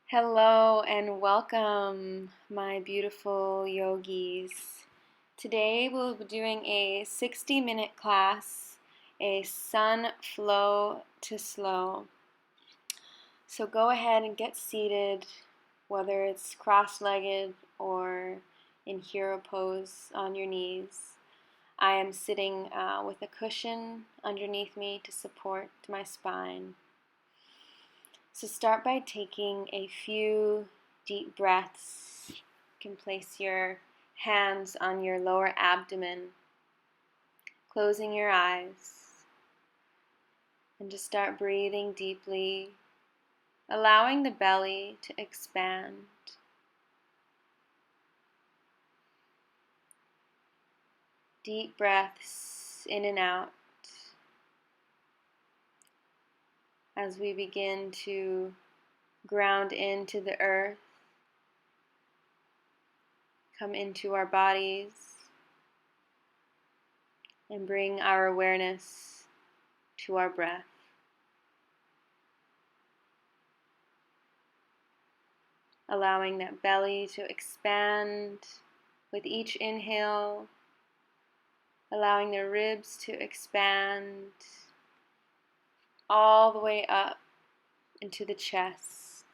Hello and welcome, my beautiful yogis. Today we'll be doing a 60-minute class, a sun flow to slow. So go ahead and get seated, whether it's cross-legged or in hero pose on your knees. I am sitting with a cushion underneath me to support my spine. So start by taking a few deep breaths. You can place your hands on your lower abdomen, closing your eyes, and just start breathing deeply, allowing the belly to expand. Deep breaths in and out as we begin to ground into the earth, come into our bodies, and bring our awareness to our breath. Allowing that belly to expand with each inhale, allowing the ribs to expand all the way up into the chest.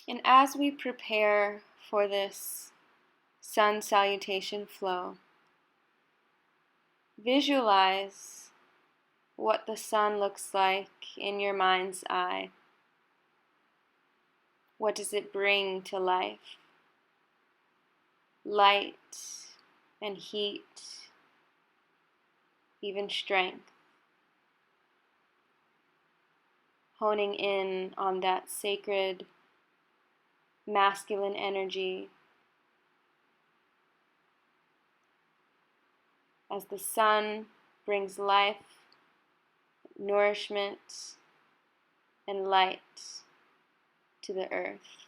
And as we prepare for this sun salutation flow, visualize what the sun looks like in your mind's eye. What does it bring to life? Light and heat, even strength. Honing in on that sacred masculine energy as the sun brings life, nourishment, and light to the earth.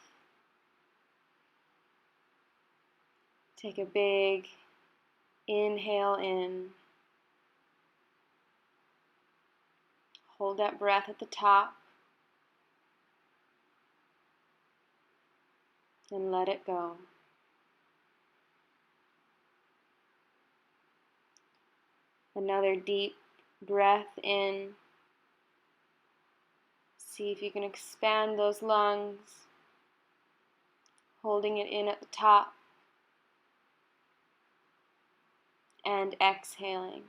Take a big inhale in. Hold that breath at the top and let it go. Another deep breath in. See if you can expand those lungs, holding it in at the top and exhaling.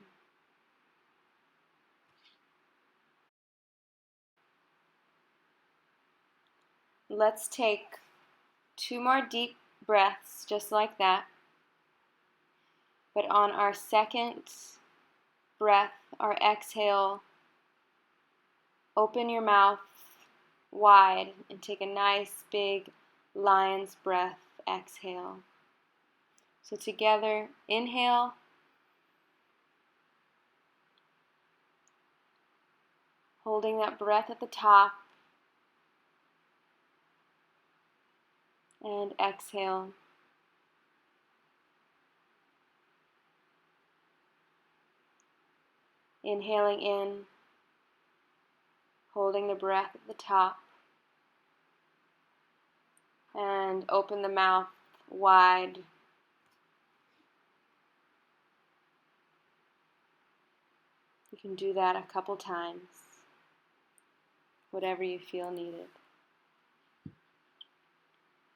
Let's take 2 more deep breaths just like that. But on our second breath, our exhale, open your mouth wide and take a nice big lion's breath exhale. So together, inhale, holding that breath at the top, and exhale. Inhaling in, holding the breath at the top, and open the mouth wide. You can do that a couple times, whatever you feel needed.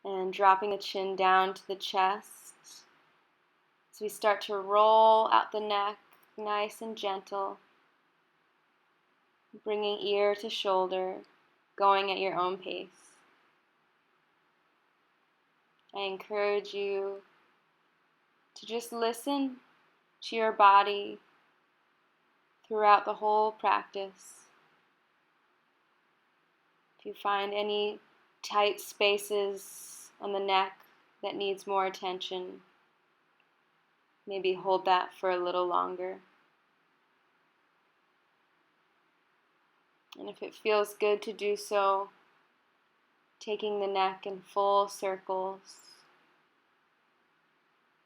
And dropping the chin down to the chest as we start to roll out the neck, nice and gentle, bringing ear to shoulder, going at your own pace. I encourage you to just listen to your body throughout the whole practice. If you find any tight spaces on the neck that needs more attention, maybe hold that for a little longer. And if it feels good to do so, taking the neck in full circles,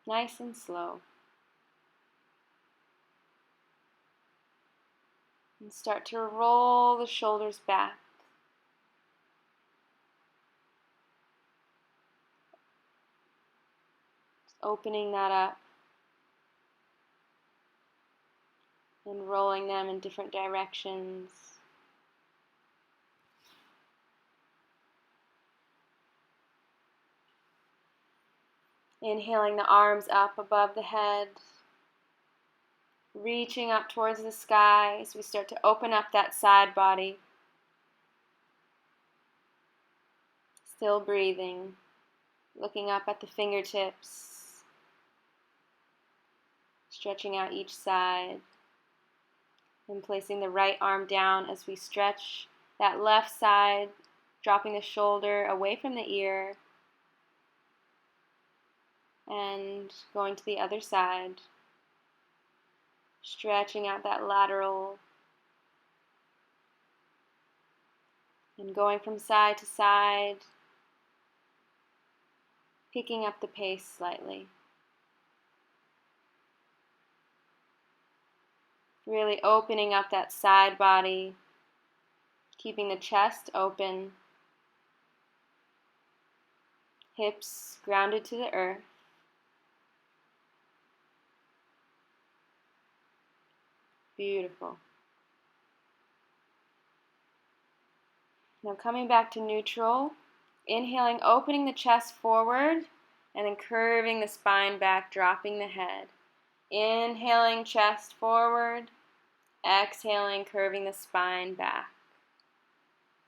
nice and slow. And start to roll the shoulders back, Opening that up and rolling them in different directions. Inhaling the arms up above the head, reaching up towards the sky as we start to open up that side body. Still breathing, looking up at the fingertips, stretching out each side, and placing the right arm down as we stretch that left side, dropping the shoulder away from the ear, and going to the other side, stretching out that lateral, and going from side to side, picking up the pace slightly. Really opening up that side body, keeping the chest open, hips grounded to the earth. Beautiful. Now coming back to neutral, inhaling, opening the chest forward, and then curving the spine back, dropping the head. Inhaling, chest forward. Exhaling, curving the spine back.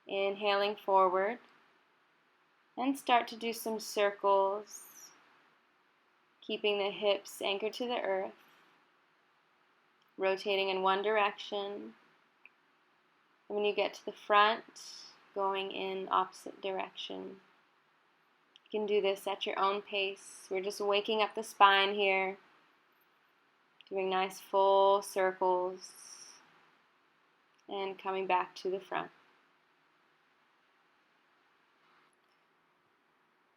Inhaling forward. And start to do some circles, keeping the hips anchored to the earth. Rotating in one direction. And when you get to the front, going in opposite direction. You can do this at your own pace. We're just waking up the spine here. Doing nice full circles. And coming back to the front.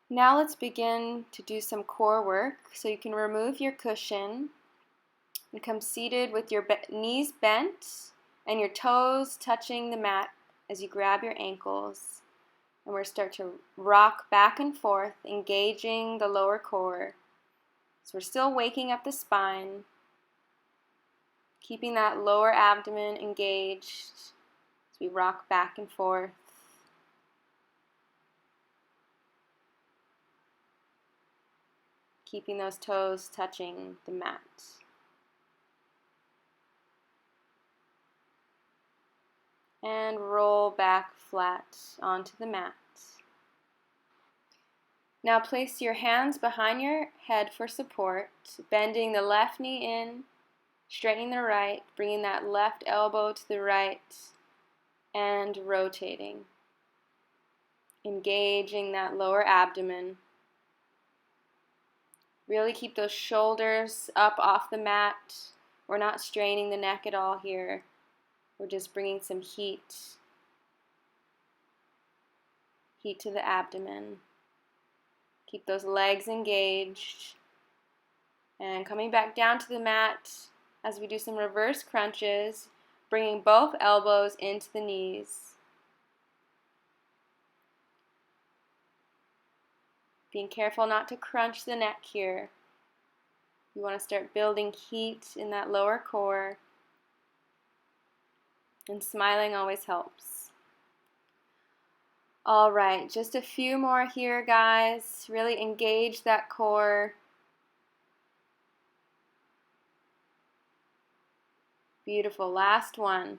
Now let's begin to do some core work. So you can remove your cushion and come seated with your knees bent and your toes touching the mat as you grab your ankles. And we're start to rock back and forth, engaging the lower core. So we're still waking up the spine, keeping that lower abdomen engaged as we rock back and forth. Keeping those toes touching the mat. And roll back flat onto the mat. Now place your hands behind your head for support, bending the left knee in, straightening the right, bringing that left elbow to the right, and rotating. Engaging that lower abdomen. Really keep those shoulders up off the mat. We're not straining the neck at all here. We're just bringing some heat to the abdomen. Keep those legs engaged. And coming back down to the mat as we do some reverse crunches, bringing both elbows into the knees. Being careful not to crunch the neck here. You want to start building heat in that lower core. And smiling always helps. All right, just a few more here, guys. Really engage that core. Beautiful. Last one.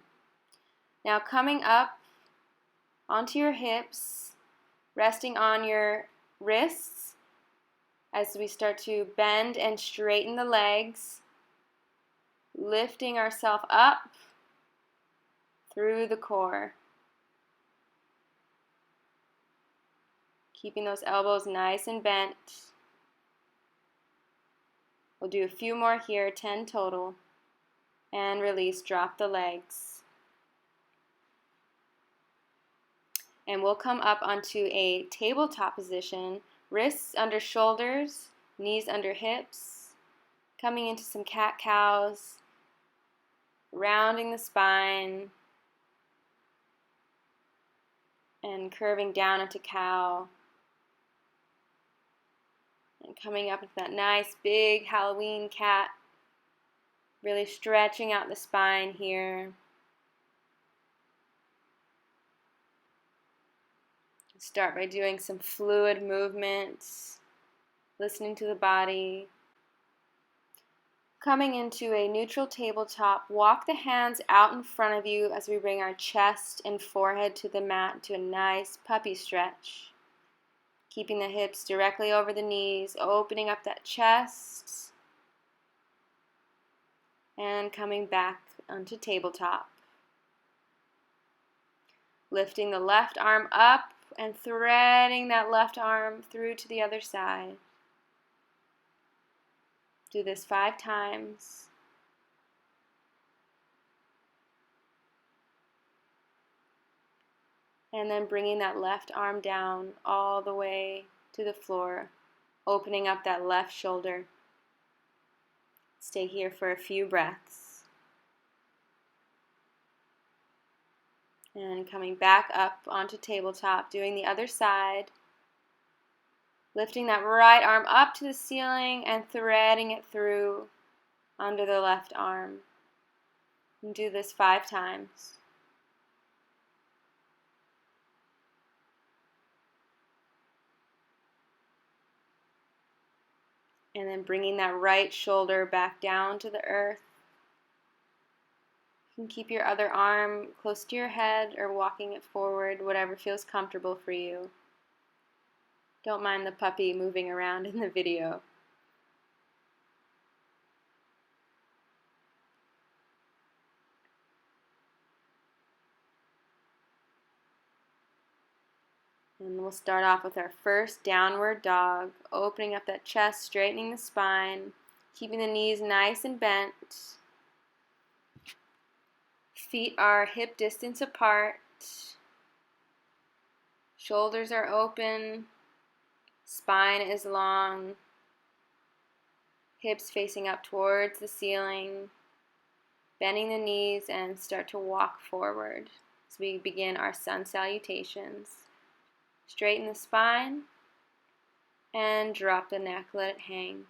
Now coming up onto your hips, resting on your wrists as we start to bend and straighten the legs, lifting ourselves up through the core. Keeping those elbows nice and bent. We'll do a few more here, 10 total. And release, drop the legs. And we'll come up onto a tabletop position, wrists under shoulders, knees under hips, coming into some cat-cows, rounding the spine, and curving down into cow, and Coming up into that nice big Halloween cat. Really stretching out the spine here. Start by doing some fluid movements, listening to the body. Coming into a neutral tabletop, walk the hands out in front of you as we bring our chest and forehead to the mat to a nice puppy stretch. Keeping the hips directly over the knees, opening up that chest, and coming back onto tabletop. Lifting the left arm up and threading that left arm through to the other side. Do this 5 times. And then bringing that left arm down all the way to the floor, opening up that left shoulder. Stay here for a few breaths. And coming back up onto tabletop, doing the other side. Lifting that right arm up to the ceiling and threading it through under the left arm. And do this 5 times. And then bringing that right shoulder back down to the earth. You can keep your other arm close to your head or walking it forward, whatever feels comfortable for you. Don't mind the puppy moving around in the video. And we'll start off with our first downward dog, opening up that chest, straightening the spine, keeping the knees nice and bent. Feet are hip distance apart. Shoulders are open. Spine is long. Hips facing up towards the ceiling. Bending the knees and start to walk forward as we begin our sun salutations. Straighten the spine and drop the neck, let it hang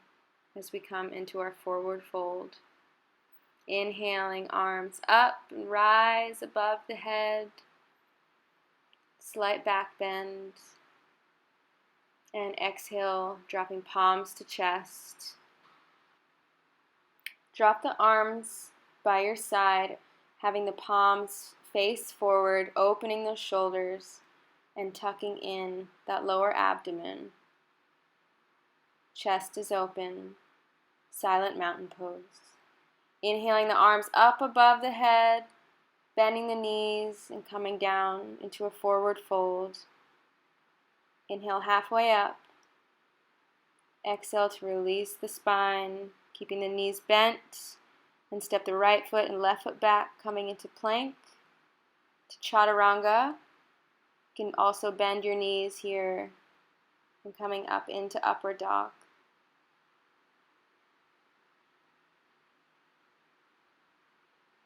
as we come into our forward fold. Inhaling, arms up and rise above the head. Slight back bend. And exhale, dropping palms to chest. Drop the arms by your side, having the palms face forward, opening those shoulders and tucking in that lower abdomen. Chest is open, silent mountain pose. Inhaling the arms up above the head, bending the knees and coming down into a forward fold. Inhale halfway up. Exhale to release the spine, keeping the knees bent, and step the right foot and left foot back, coming into plank to chaturanga. You can also bend your knees here and coming up into upward dog.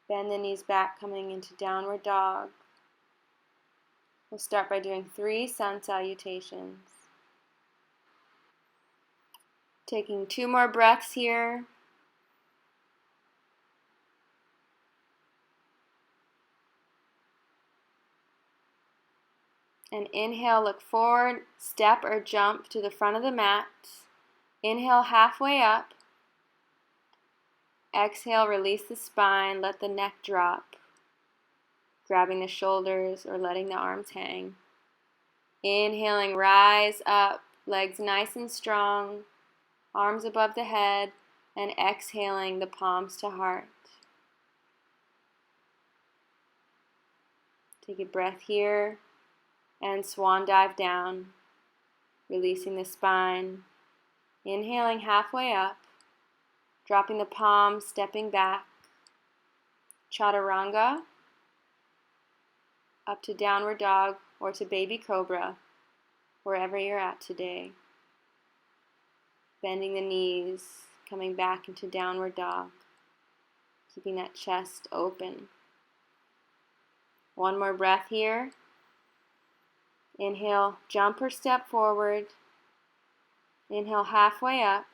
Bend the knees back, coming into downward dog. We'll start by doing 3 sun salutations. Taking 2 more breaths here. And inhale, look forward, step or jump to the front of the mat. Inhale halfway up. Exhale, release the spine, let the neck drop. Grabbing the shoulders or letting the arms hang. Inhaling, rise up, legs nice and strong, arms above the head, and exhaling, the palms to heart. Take a breath here and swan dive down, releasing the spine. Inhaling halfway up, dropping the palms, stepping back. Chaturanga, up to downward dog or to baby cobra, wherever you're at today. Bending the knees, coming back into downward dog, keeping that chest open. 1 more breath here. Inhale, jump or step forward. Inhale halfway up.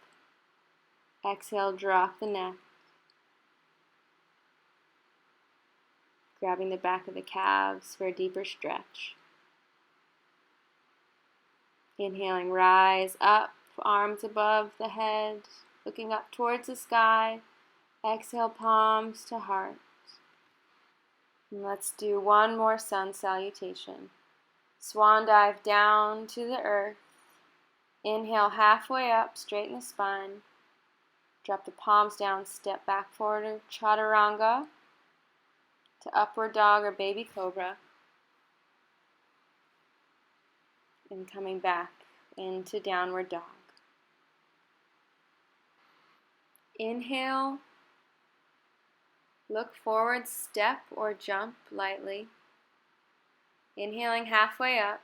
Exhale, drop the neck. Grabbing the back of the calves for a deeper stretch. Inhaling, rise up, arms above the head, looking up towards the sky. Exhale, palms to heart. And let's do one more sun salutation. Swan dive down to the earth. Inhale halfway up, straighten the spine. Drop the palms down, step back forward to chaturanga, to upward dog or baby cobra. And coming back into downward dog. Inhale, look forward, step or jump lightly. Inhaling halfway up.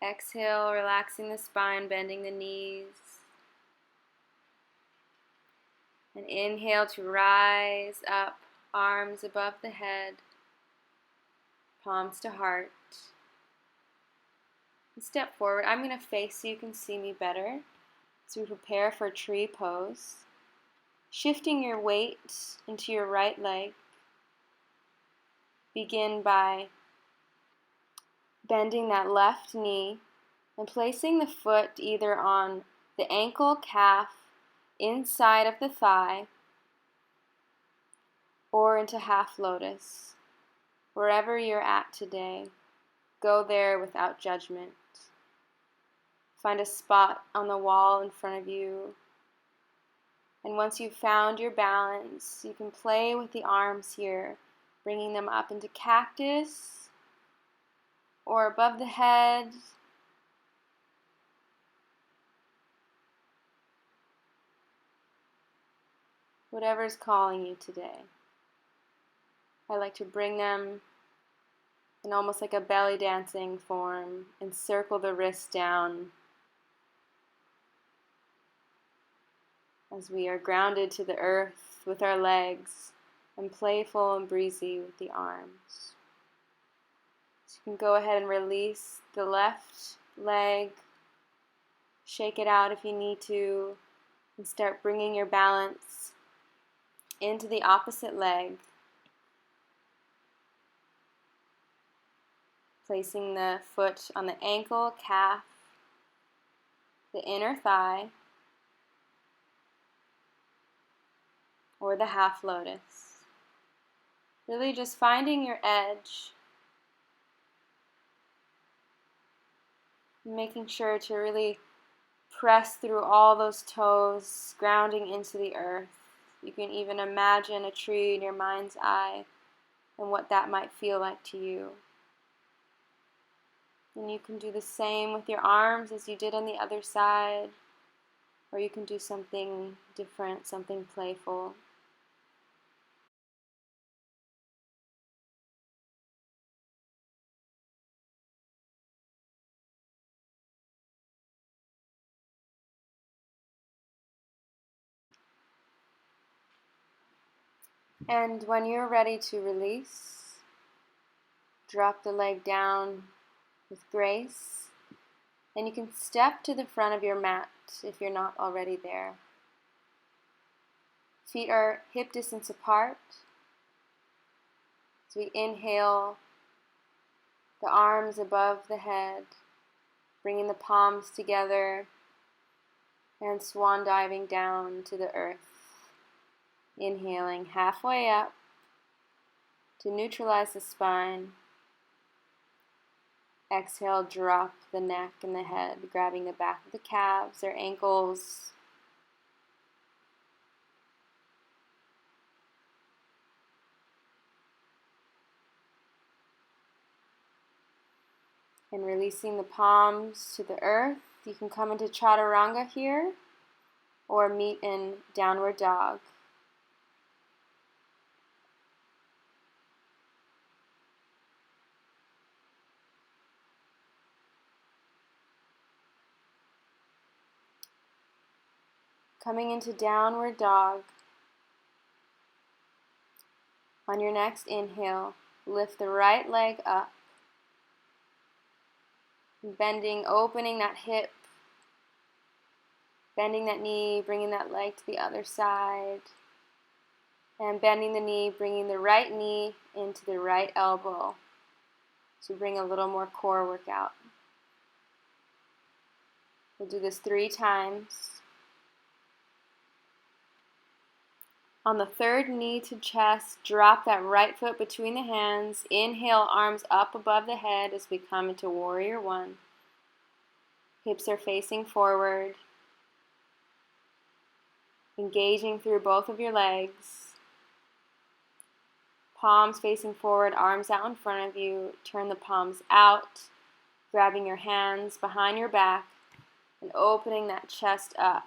Exhale, relaxing the spine, bending the knees. And inhale to rise up, arms above the head, palms to heart. And step forward. I'm going to face so you can see me better as we prepare for tree pose. Shifting your weight into your right leg. Begin by bending that left knee and placing the foot either on the ankle, calf, inside of the thigh, or into half lotus. Wherever you're at today, go there without judgment. Find a spot on the wall in front of you. And once you've found your balance, you can play with the arms here, bringing them up into cactus or above the head. Whatever's calling you today. I like to bring them in almost like a belly dancing form and circle the wrists down as we are grounded to the earth with our legs and playful and breezy with the arms. So you can go ahead and release the left leg, shake it out if you need to, and start bringing your balance into the opposite leg. Placing the foot on the ankle, calf, the inner thigh, or the half lotus. Really just finding your edge. Making sure to really press through all those toes, grounding into the earth. You can even imagine a tree in your mind's eye and what that might feel like to you. And you can do the same with your arms as you did on the other side, or you can do something different, something playful. And when you're ready to release, drop the leg down with grace. And you can step to the front of your mat if you're not already there. Feet are hip distance apart. As we inhale, the arms above the head, bringing the palms together and swan diving down to the earth. Inhaling halfway up to neutralize the spine. Exhale, drop the neck and the head, grabbing the back of the calves or ankles. And releasing the palms to the earth. You can come into chaturanga here or meet in downward dog. Coming into downward dog. On your next inhale, lift the right leg up. Bending, opening that hip. Bending that knee, bringing that leg to the other side. And bending the knee, bringing the right knee into the right elbow. So bring a little more core workout. We'll do this 3 times. On the third knee to chest, drop that right foot between the hands. Inhale, arms up above the head as we come into Warrior One. Hips are facing forward. Engaging through both of your legs. Palms facing forward, arms out in front of you. Turn the palms out, grabbing your hands behind your back and opening that chest up.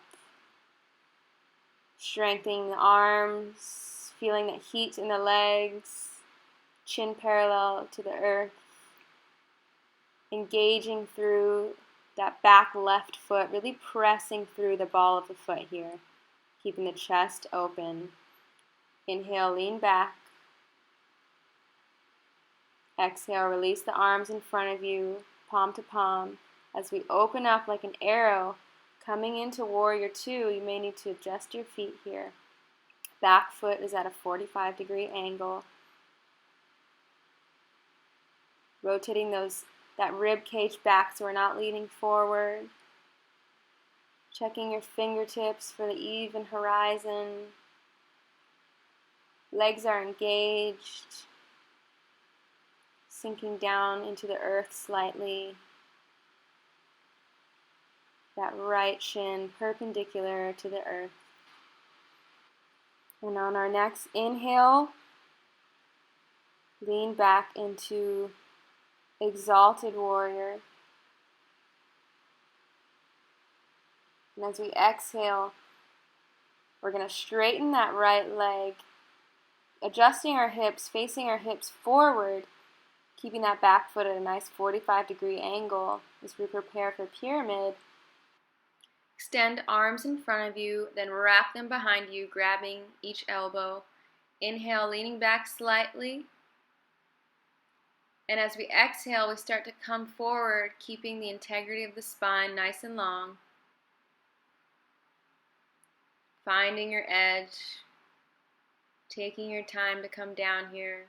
Strengthening the arms, feeling that heat in the legs, chin parallel to the earth. Engaging through that back left foot, really pressing through the ball of the foot here. Keeping the chest open. Inhale, lean back. Exhale, release the arms in front of you, palm to palm. As we open up like an arrow, coming into Warrior Two, you may need to adjust your feet here. Back foot is at a 45-degree angle. Rotating that rib cage back so we're not leaning forward. Checking your fingertips for the even horizon. Legs are engaged. Sinking down into the earth slightly. That right shin perpendicular to the earth. And on our next inhale, lean back into Exalted Warrior. And as we exhale, we're going to straighten that right leg, adjusting our hips, facing our hips forward, keeping that back foot at a nice 45-degree angle as we prepare for pyramid. Extend arms in front of you, then wrap them behind you, grabbing each elbow. Inhale, leaning back slightly. And as we exhale, we start to come forward, keeping the integrity of the spine nice and long. Finding your edge, taking your time to come down here.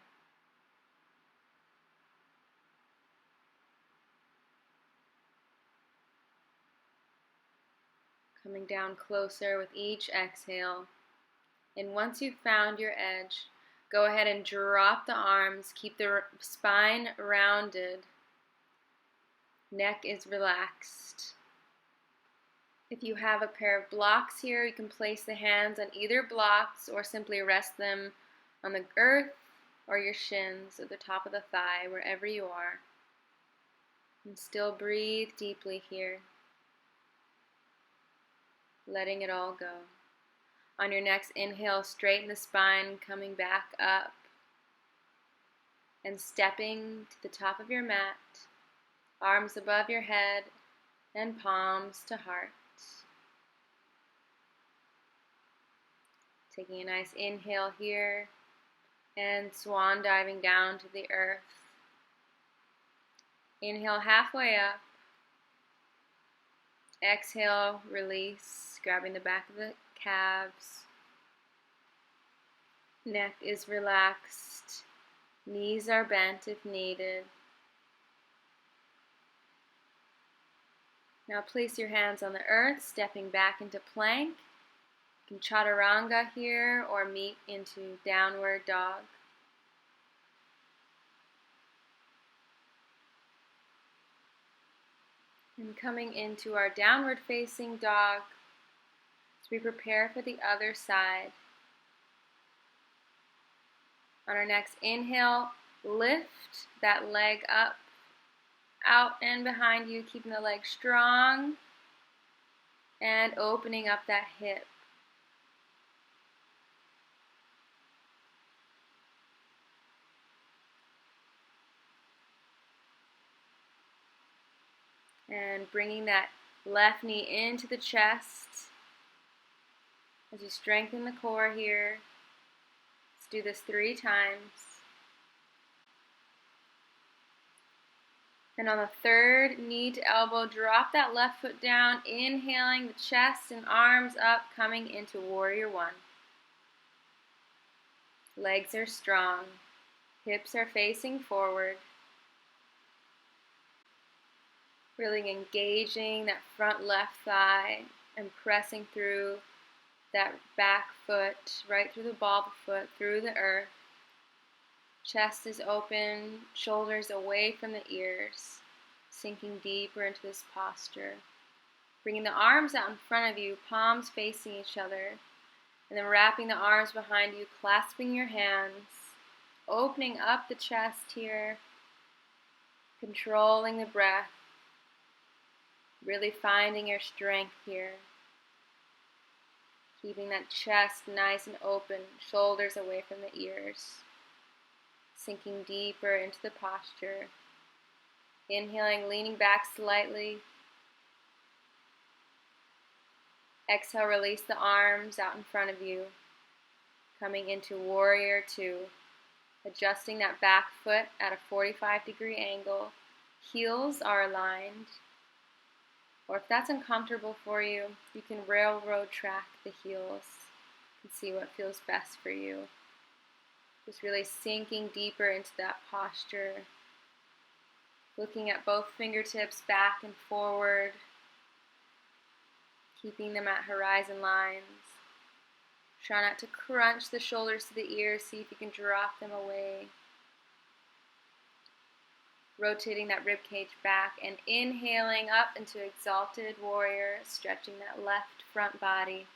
Coming down closer with each exhale. And once you've found your edge, go ahead and drop the arms. Keep the spine rounded. Neck is relaxed. If you have a pair of blocks here, you can place the hands on either blocks or simply rest them on the earth or your shins at the top of the thigh, wherever you are. And still breathe deeply here, letting it all go. On your next inhale, straighten the spine, coming back up and stepping to the top of your mat, arms above your head and palms to heart. Taking a nice inhale here and swan diving down to the earth. Inhale halfway up. Exhale, release, grabbing the back of the calves. Neck is relaxed. Knees are bent if needed. Now place your hands on the earth, stepping back into plank. You can chaturanga here or meet into downward dog. And coming into our downward facing dog as we prepare for the other side. On our next inhale, lift that leg up, out and behind you, keeping the leg strong and opening up that hip. And bringing that left knee into the chest as you strengthen the core here. Let's do this 3 times. And on the third knee to elbow, drop that left foot down, inhaling the chest and arms up, coming into Warrior One. Legs are strong, hips are facing forward. Really engaging that front left thigh and pressing through that back foot, right through the ball of the foot, through the earth. Chest is open, shoulders away from the ears, sinking deeper into this posture. Bringing the arms out in front of you, palms facing each other, and then wrapping the arms behind you, clasping your hands, opening up the chest here, controlling the breath, really finding your strength here. Keeping that chest nice and open, shoulders away from the ears. Sinking deeper into the posture. Inhaling, leaning back slightly. Exhale, release the arms out in front of you. Coming into Warrior Two. Adjusting that back foot at a 45-degree angle. Heels are aligned. Or if that's uncomfortable for you, you can railroad track the heels and see what feels best for you. Just really sinking deeper into that posture. Looking at both fingertips back and forward. Keeping them at horizon lines. Try not to crunch the shoulders to the ears. See if you can drop them away. Rotating that rib cage back and inhaling up into Exalted Warrior, stretching that left front body.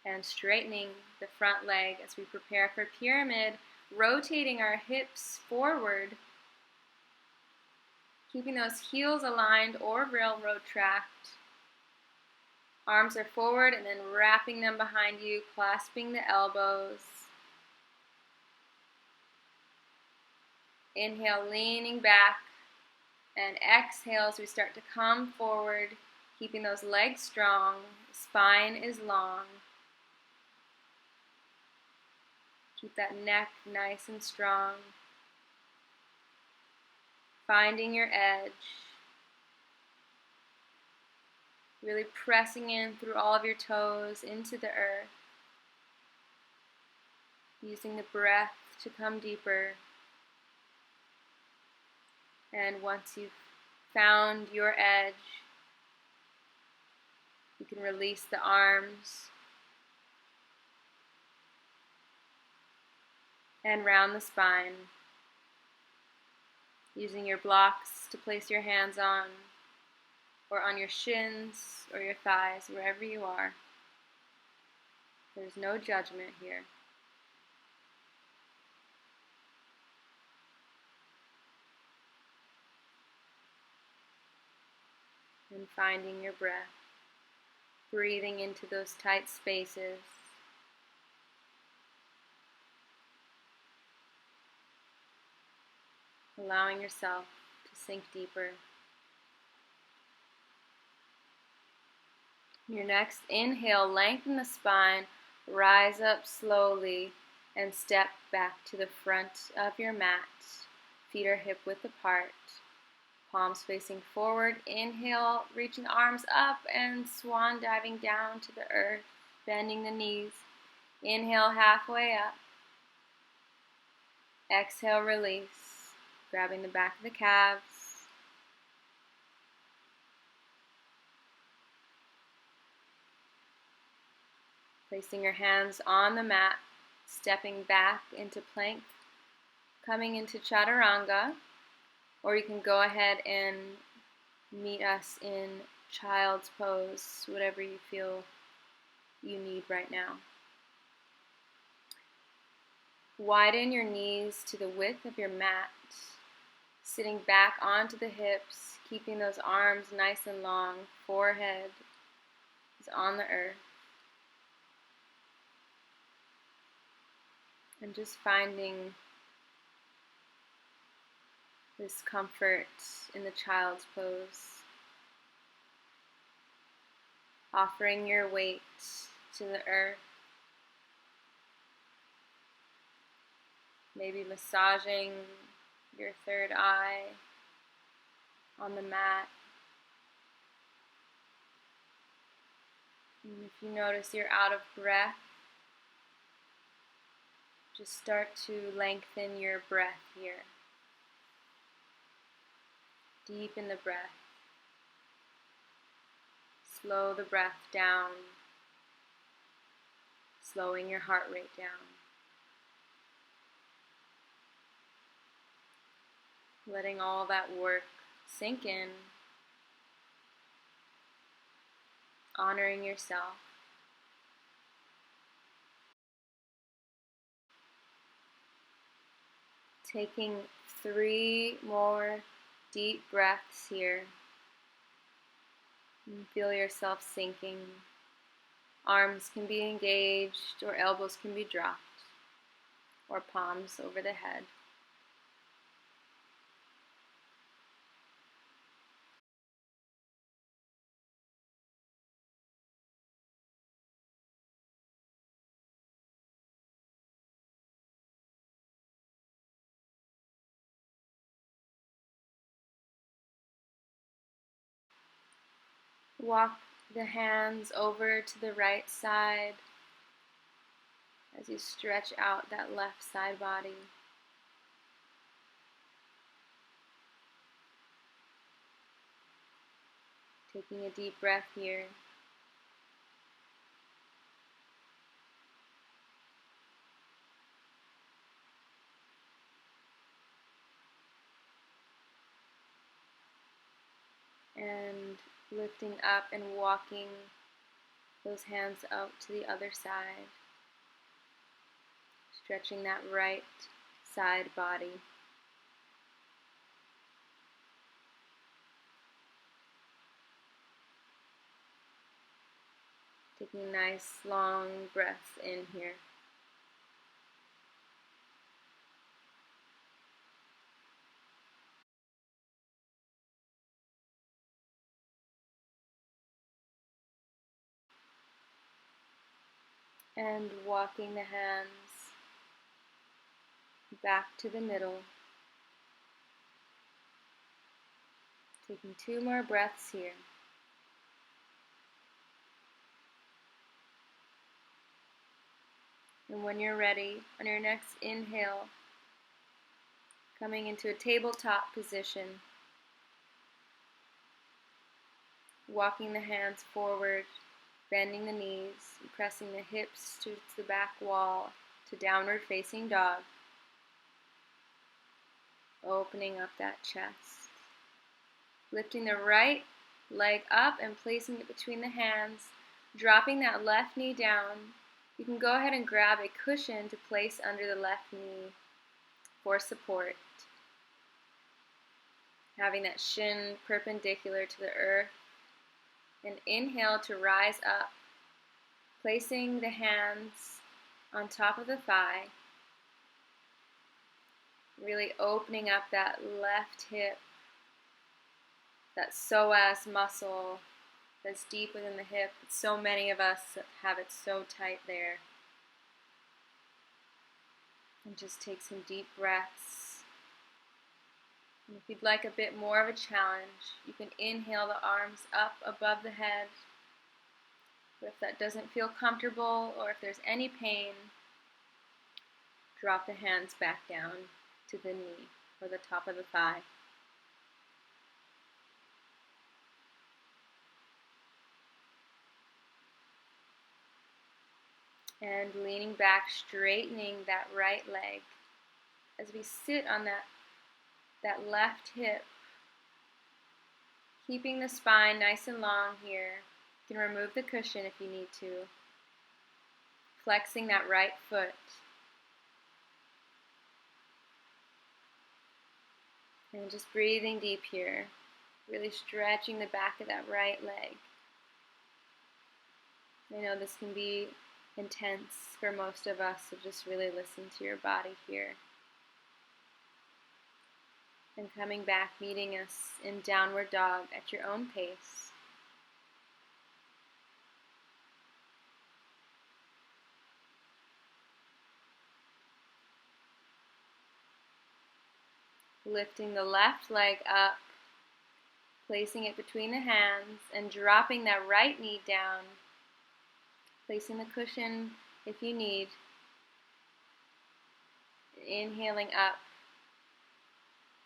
And straightening the front leg as we prepare for Pyramid, rotating our hips forward, keeping those heels aligned or railroad tracked. Arms are forward and then wrapping them behind you, clasping the elbows. Inhale, leaning back, and exhale as we start to come forward, keeping those legs strong, spine is long. Keep that neck nice and strong. Finding your edge. Really pressing in through all of your toes into the earth. Using the breath to come deeper. And once you've found your edge, you can release the arms and round the spine, using your blocks to place your hands on, or on your shins or your thighs, wherever you are. There's no judgment here. And finding your breath, breathing into those tight spaces. Allowing yourself to sink deeper. Your next inhale, lengthen the spine, rise up slowly, and step back to the front of your mat. Feet are hip width apart. Palms facing forward. Inhale, reaching the arms up and swan diving down to the earth, bending the knees. Inhale, halfway up. Exhale, release, grabbing the back of the calves. Placing your hands on the mat, stepping back into plank, coming into chaturanga, or you can go ahead and meet us in child's pose, whatever you feel you need right now. Widen your knees to the width of your mat, sitting back onto the hips, keeping those arms nice and long. Forehead is on the earth. And just finding this comfort in the child's pose. Offering your weight to the earth. maybe massaging your third eye on the mat. And if you notice you're out of breath, just start to lengthen your breath here. Deepen the breath. Slow the breath down, slowing your heart rate down. Letting all that work sink in, honoring yourself. Taking 3 more deep breaths here. And feel yourself sinking. Arms can be engaged, or elbows can be dropped, or palms over the head. Walk the hands over to the right side as you stretch out that left side body. Taking a deep breath here. And lifting up and walking those hands out to the other side. Stretching that right side body. Taking nice long breaths in here. And walking the hands back to the middle. Taking 2 more breaths here. And when you're ready, on your next inhale, coming into a tabletop position, walking the hands forward, bending the knees, and pressing the hips to the back wall to downward facing dog, opening up that chest. Lifting the right leg up and placing it between the hands, dropping that left knee down. You can go ahead and grab a cushion to place under the left knee for support. Having that shin perpendicular to the earth. And inhale to rise up, placing the hands on top of the thigh. Really opening up that left hip, that psoas muscle that's deep within the hip. So many of us have it so tight there. And just take some deep breaths. And if you'd like a bit more of a challenge, you can inhale the arms up above the head. But if that doesn't feel comfortable, or if there's any pain, drop the hands back down to the knee or the top of the thigh. And leaning back, straightening that right leg as we sit on that left hip, keeping the spine nice and long here. You can remove the cushion if you need to. Flexing that right foot. And just breathing deep here. Really stretching the back of that right leg. I know this can be intense for most of us, so just really listen to your body here. And coming back, meeting us in downward dog at your own pace. Lifting the left leg up, placing it between the hands, and dropping that right knee down, placing the cushion if you need. Inhaling up,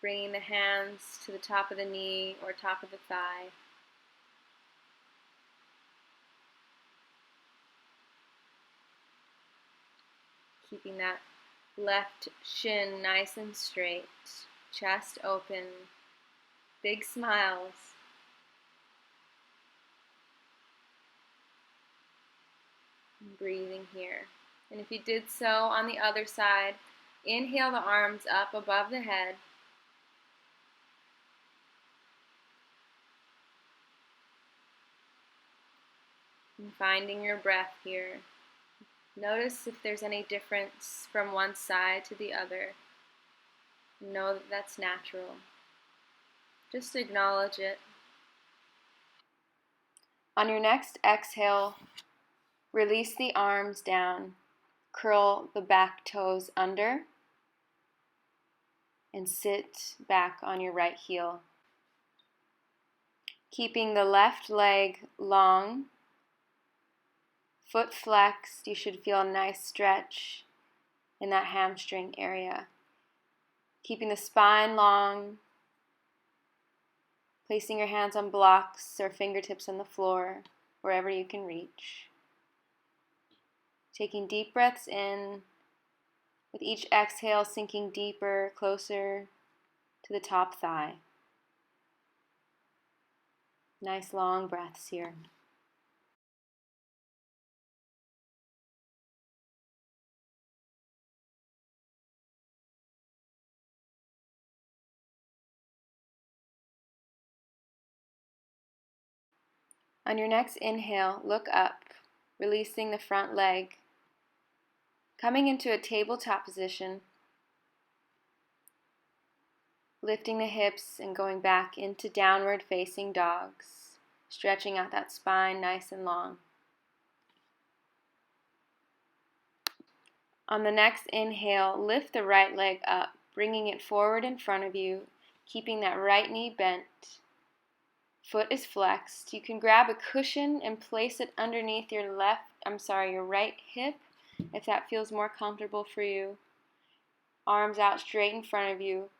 bringing the hands to the top of the knee or top of the thigh. Keeping that left shin nice and straight, chest open, big smiles. And breathing here. And if you did so on the other side, inhale the arms up above the head. And finding your breath here. Notice if there's any difference from one side to the other. Know that that's natural. Just acknowledge it. On your next exhale, release the arms down. Curl the back toes under and sit back on your right heel. Keeping the left leg long, foot flexed, you should feel a nice stretch in that hamstring area. Keeping the spine long, placing your hands on blocks or fingertips on the floor, wherever you can reach. Taking deep breaths in, with each exhale sinking deeper, closer to the top thigh. Nice long breaths here. On your next inhale, look up, releasing the front leg. Coming into a tabletop position, lifting the hips and going back into downward facing dogs, stretching out that spine nice and long. On the next inhale, lift the right leg up, bringing it forward in front of you, keeping that right knee bent. Foot is flexed. You can grab a cushion and place it underneath your right hip if that feels more comfortable for you. Arms out straight in front of you.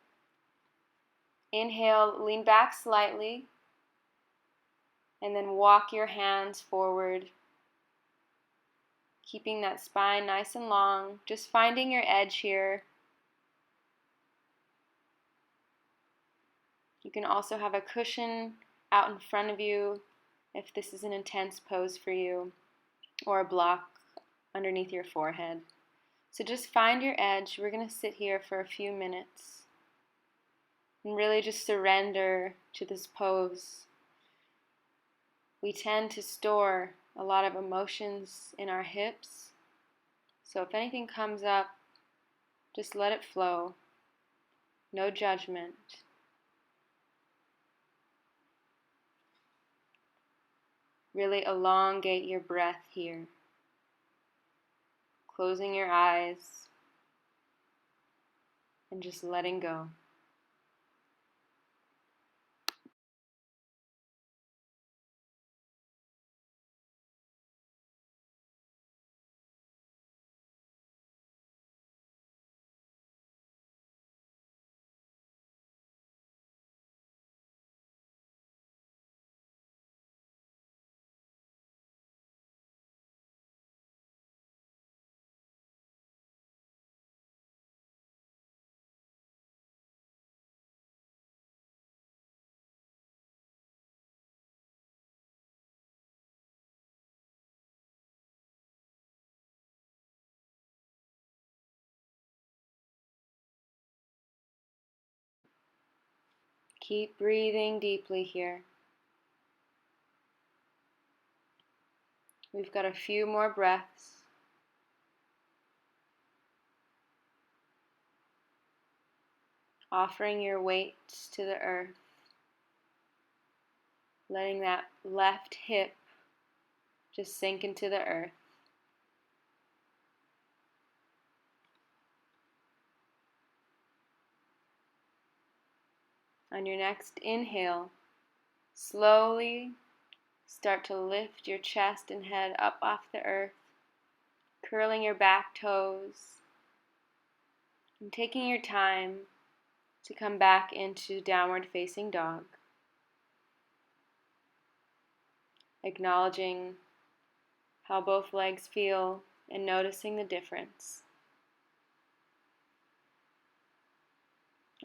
Inhale, lean back slightly, and then walk your hands forward, keeping that spine nice and long, just finding your edge here. You can also have a cushion out in front of you if this is an intense pose for you, or a block underneath your forehead. So just find your edge. We're going to sit here for a few minutes and really just surrender to this pose. We tend to store a lot of emotions in our hips, so if anything comes up, just let it flow. No judgment. Really elongate your breath here. Closing your eyes and just letting go. Keep breathing deeply here. We've got a few more breaths. Offering your weight to the earth. Letting that left hip just sink into the earth. On your next inhale, slowly start to lift your chest and head up off the earth, curling your back toes, and taking your time to come back into downward facing dog. Acknowledging how both legs feel and noticing the difference.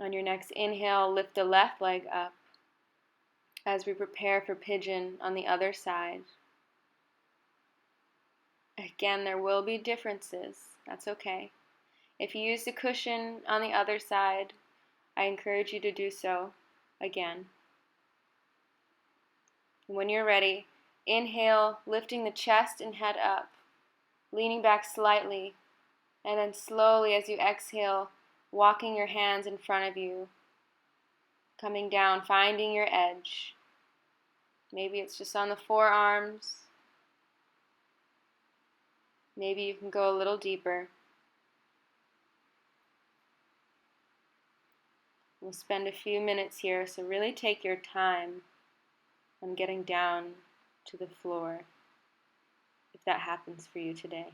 On your next inhale, lift the left leg up as we prepare for pigeon on the other side. Again, there will be differences. That's okay. If you use the cushion on the other side, I encourage you to do so again. When you're ready, inhale, lifting the chest and head up, leaning back slightly, and then slowly as you exhale, walking your hands in front of you, coming down, finding your edge. Maybe it's just on the forearms. Maybe you can go a little deeper. We'll spend a few minutes here, so really take your time on getting down to the floor, if that happens for you today.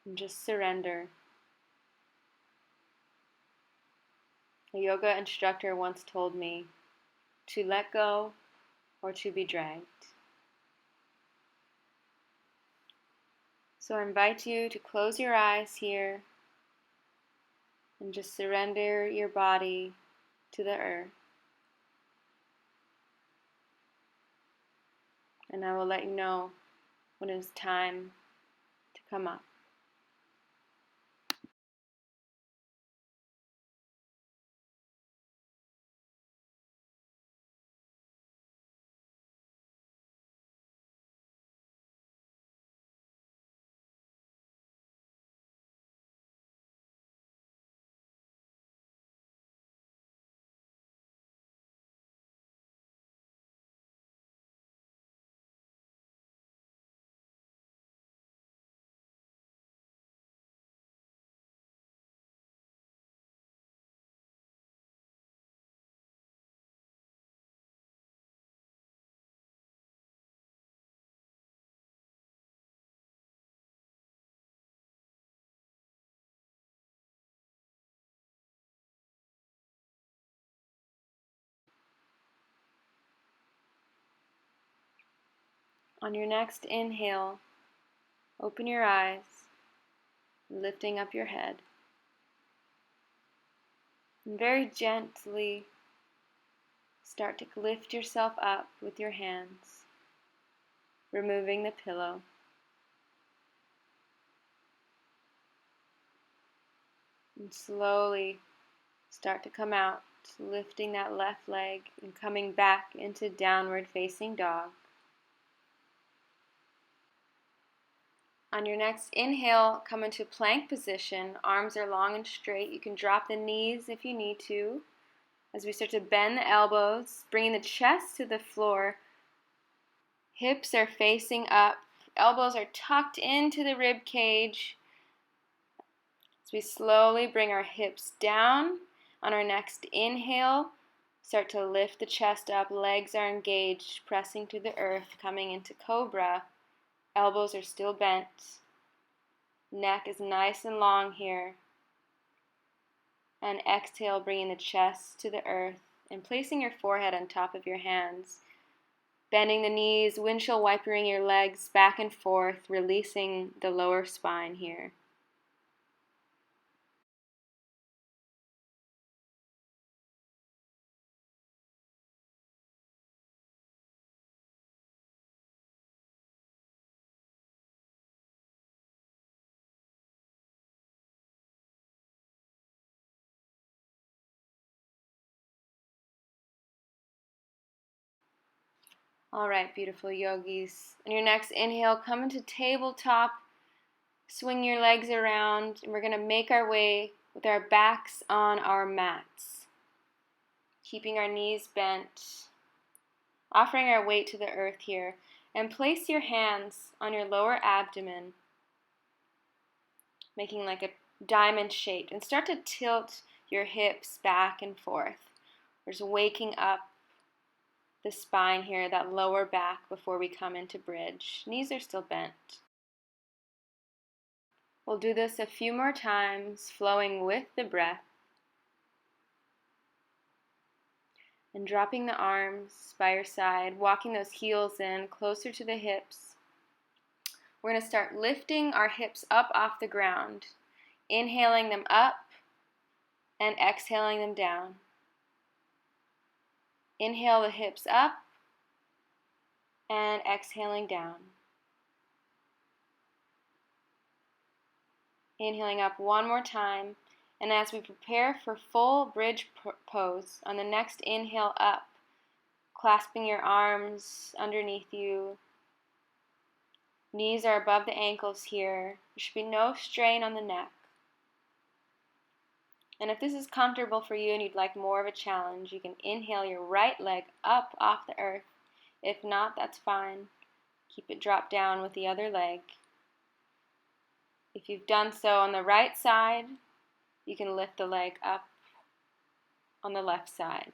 And just surrender. A yoga instructor once told me to let go or to be dragged. So I invite you to close your eyes here and just surrender your body to the earth. And I will let you know when it's time to come up. On your next inhale, open your eyes, lifting up your head. And very gently start to lift yourself up with your hands, removing the pillow. And slowly start to come out, lifting that left leg and coming back into downward facing dog. On your next inhale, come into plank position. Arms are long and straight. You can drop the knees if you need to. As we start to bend the elbows, bringing the chest to the floor. Hips are facing up. Elbows are tucked into the rib cage. As we slowly bring our hips down. On our next inhale, start to lift the chest up. Legs are engaged, pressing to the earth, coming into cobra. Elbows are still bent. Neck is nice and long here. And exhale, bringing the chest to the earth and placing your forehead on top of your hands. Bending the knees, windshield wipering your legs back and forth, releasing the lower spine here. All right, beautiful yogis. On your next inhale, come into tabletop. Swing your legs around, and we're going to make our way with our backs on our mats. Keeping our knees bent. Offering our weight to the earth here. And place your hands on your lower abdomen, making like a diamond shaped, and start to tilt your hips back and forth. We're just waking up the spine here, that lower back, before we come into bridge. Knees are still bent. We'll do this a few more times, flowing with the breath. And dropping the arms by your side, walking those heels in closer to the hips. We're going to start lifting our hips up off the ground, inhaling them up and exhaling them down. Inhale the hips up and exhaling down. Inhaling up one more time, and as we prepare for full bridge pose, on the next inhale up, clasping your arms underneath you. Knees are above the ankles here. There should be no strain on the neck. And if this is comfortable for you and you'd like more of a challenge, you can inhale your right leg up off the earth. If not, that's fine. Keep it dropped down with the other leg. If you've done so on the right side, you can lift the leg up on the left side.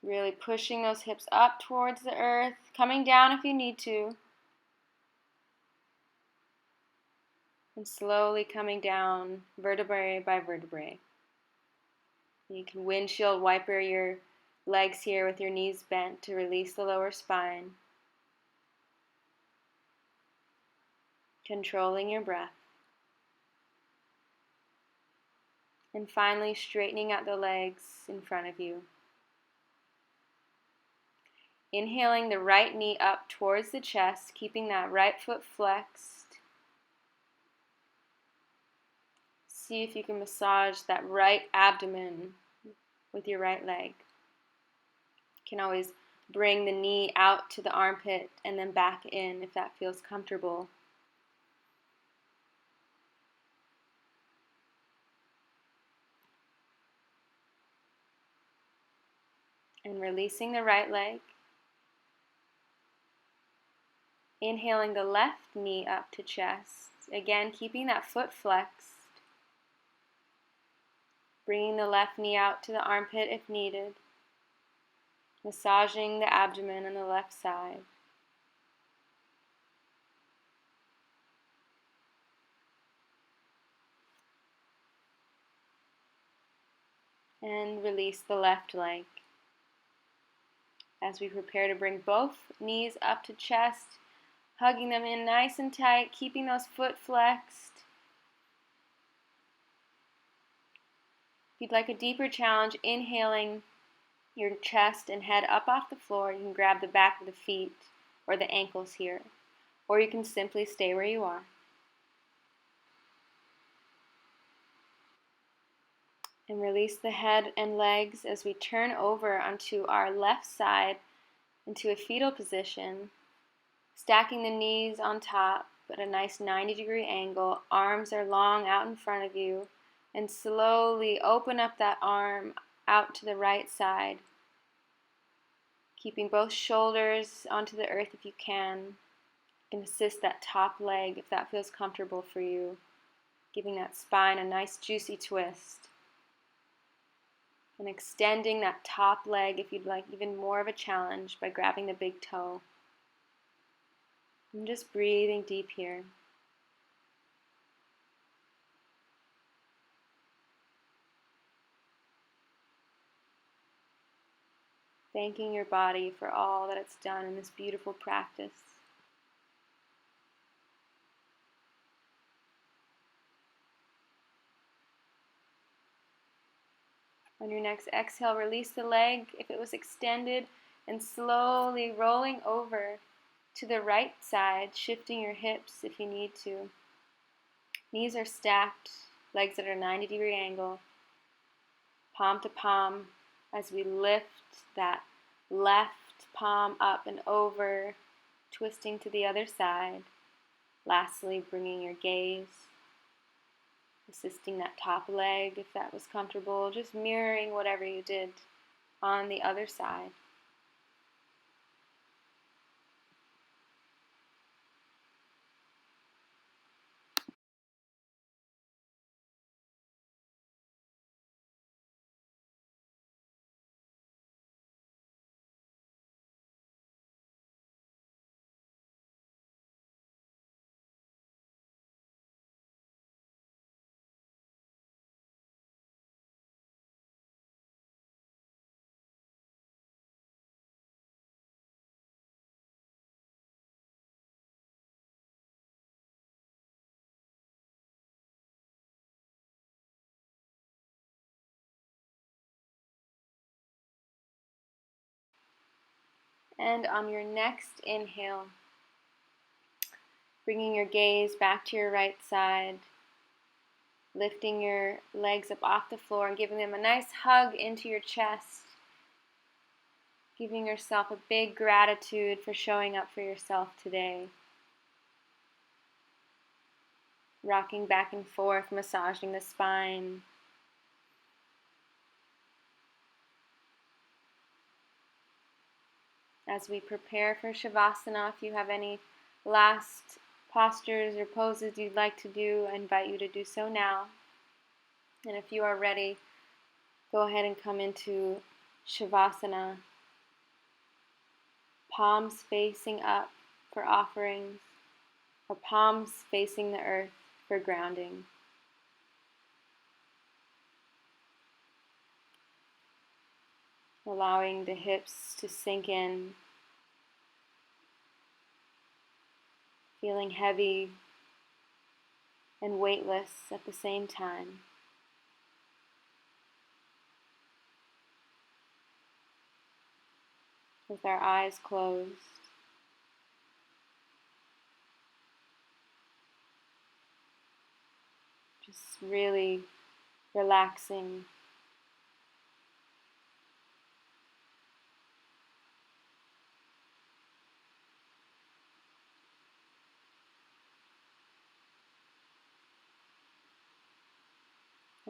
Really pushing those hips up towards the earth, coming down if you need to. And slowly coming down vertebrae by vertebrae. You can windshield wiper your legs here with your knees bent to release the lower spine. Controlling your breath. And finally straightening out the legs in front of you. Inhaling the right knee up towards the chest, keeping that right foot flexed. See if you can massage that right abdomen with your right leg. You can always bring the knee out to the armpit and then back in if that feels comfortable. And releasing the right leg. Inhaling the left knee up to chest. Again, keeping that foot flexed. Bringing the left knee out to the armpit if needed. Massaging the abdomen on the left side. And release the left leg. As we prepare to bring both knees up to chest, hugging them in nice and tight, keeping those foot flexed. If you'd like a deeper challenge, inhaling your chest and head up off the floor, you can grab the back of the feet or the ankles here, or you can simply stay where you are. And release the head and legs as we turn over onto our left side into a fetal position, stacking the knees on top at a nice 90-degree angle. Arms are long out in front of you, and slowly open up that arm out to the right side, keeping both shoulders onto the earth if you can. You can assist that top leg if that feels comfortable for you, giving that spine a nice juicy twist. And extending that top leg if you'd like even more of a challenge by grabbing the big toe. And just breathing deep here. Thanking your body for all that it's done in this beautiful practice. On your next exhale, release the leg if it was extended and slowly rolling over to the right side, shifting your hips if you need to. Knees are stacked, legs at a 90-degree angle, palm to palm as we lift that left palm up and over, twisting to the other side. Lastly, bringing your gaze, assisting that top leg if that was comfortable, just mirroring whatever you did on the other side. And on your next inhale, bringing your gaze back to your right side, lifting your legs up off the floor and giving them a nice hug into your chest, giving yourself a big gratitude for showing up for yourself today. Rocking back and forth, massaging the spine. As we prepare for Shavasana, if you have any last postures or poses you'd like to do, I invite you to do so now. And if you are ready, go ahead and come into Shavasana. Palms facing up for offerings, or palms facing the earth for grounding. Allowing the hips to sink in, feeling heavy and weightless at the same time. With our eyes closed. Just really relaxing.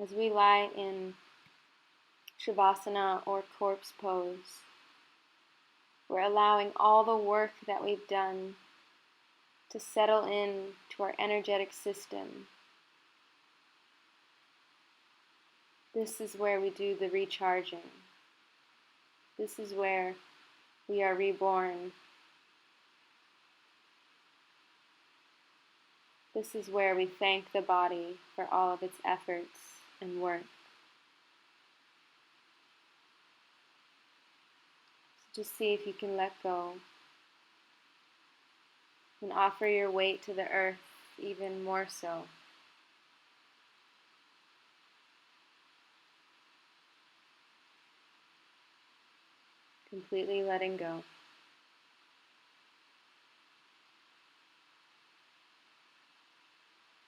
As we lie in Shavasana or corpse pose, we're allowing all the work that we've done to settle in to our energetic system. This is where we do the recharging. This is where we are reborn. This is where we thank the body for all of its efforts and work. So just see if you can let go and offer your weight to the earth even more so. Completely letting go.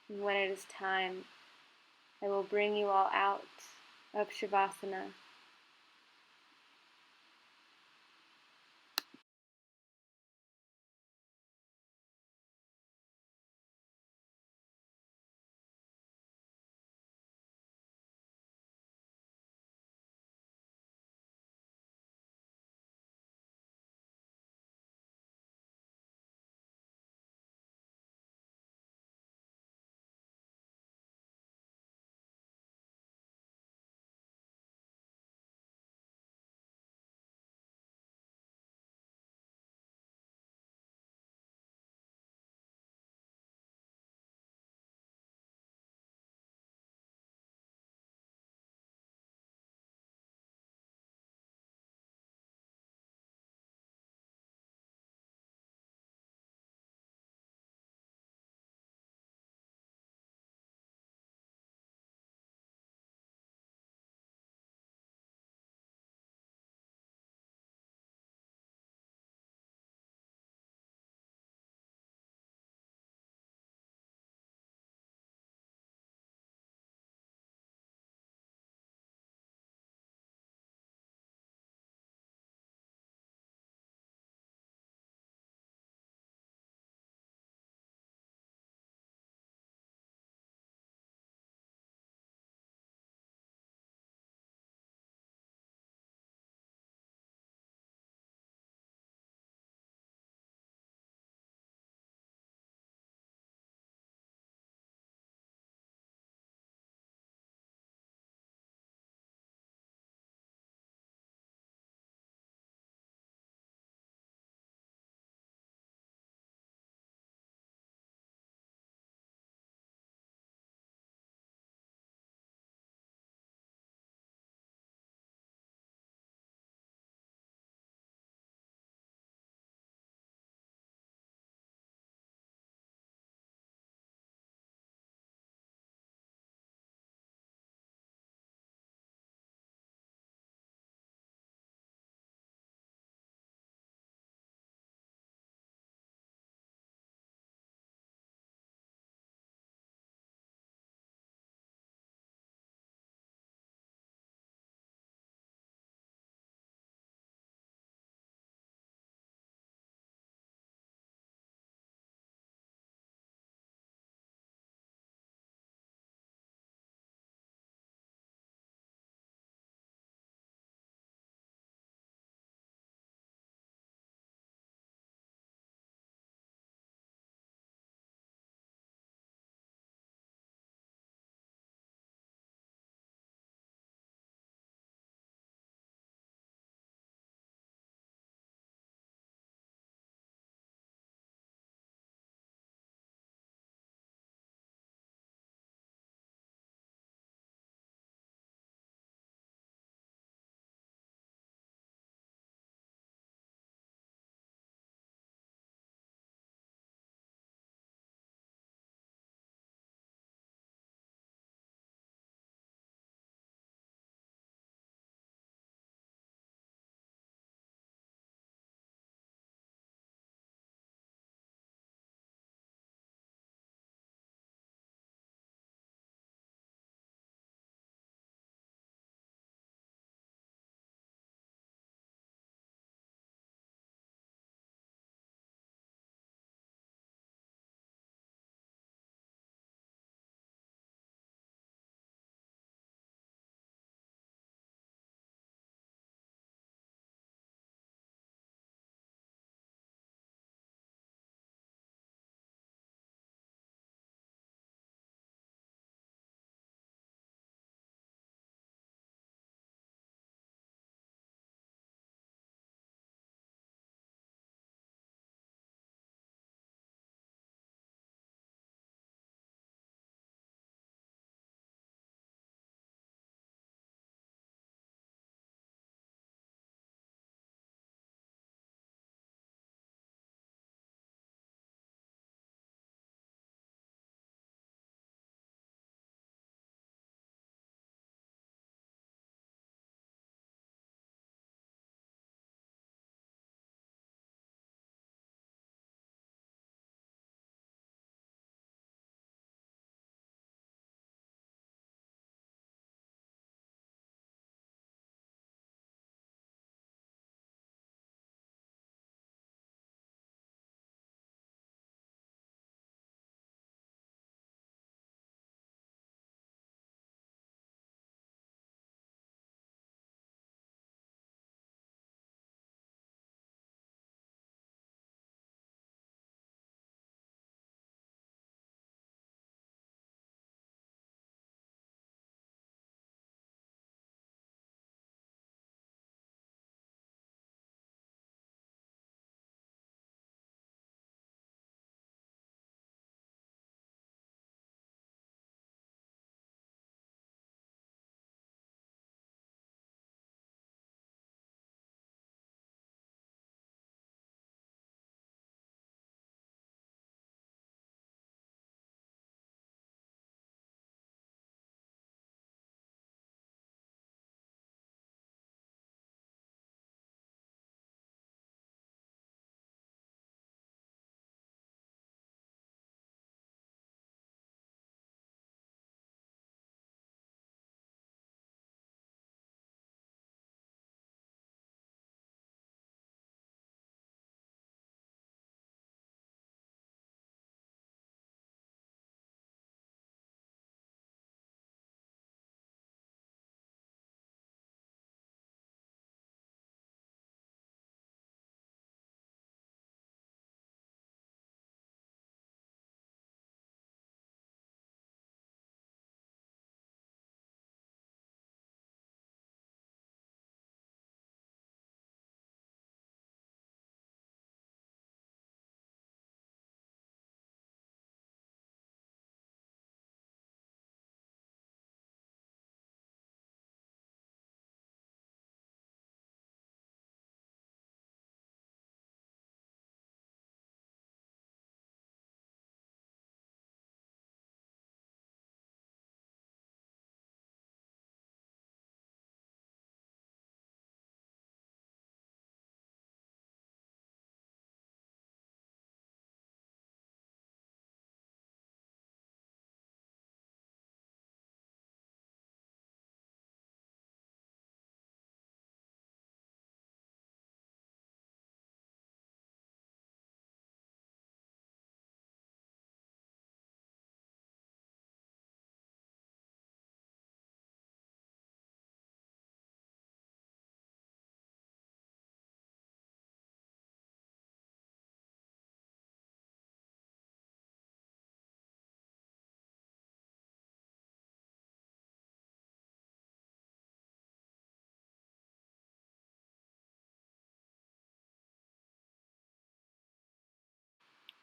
And when it is time, I will bring you all out of Shavasana.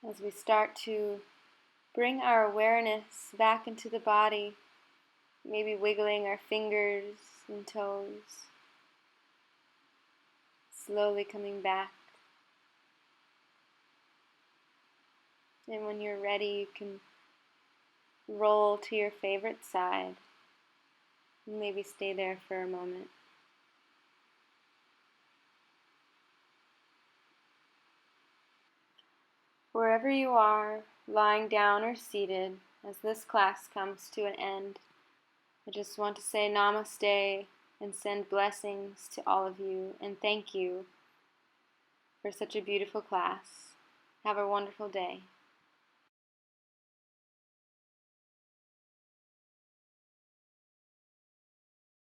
as we start to bring our awareness back into the body, maybe wiggling our fingers and toes, slowly coming back. And when you're ready, you can roll to your favorite side and maybe stay there for a moment. Wherever you are, lying down or seated, as this class comes to an end, I just want to say namaste and send blessings to all of you, and thank you for such a beautiful class. Have a wonderful day.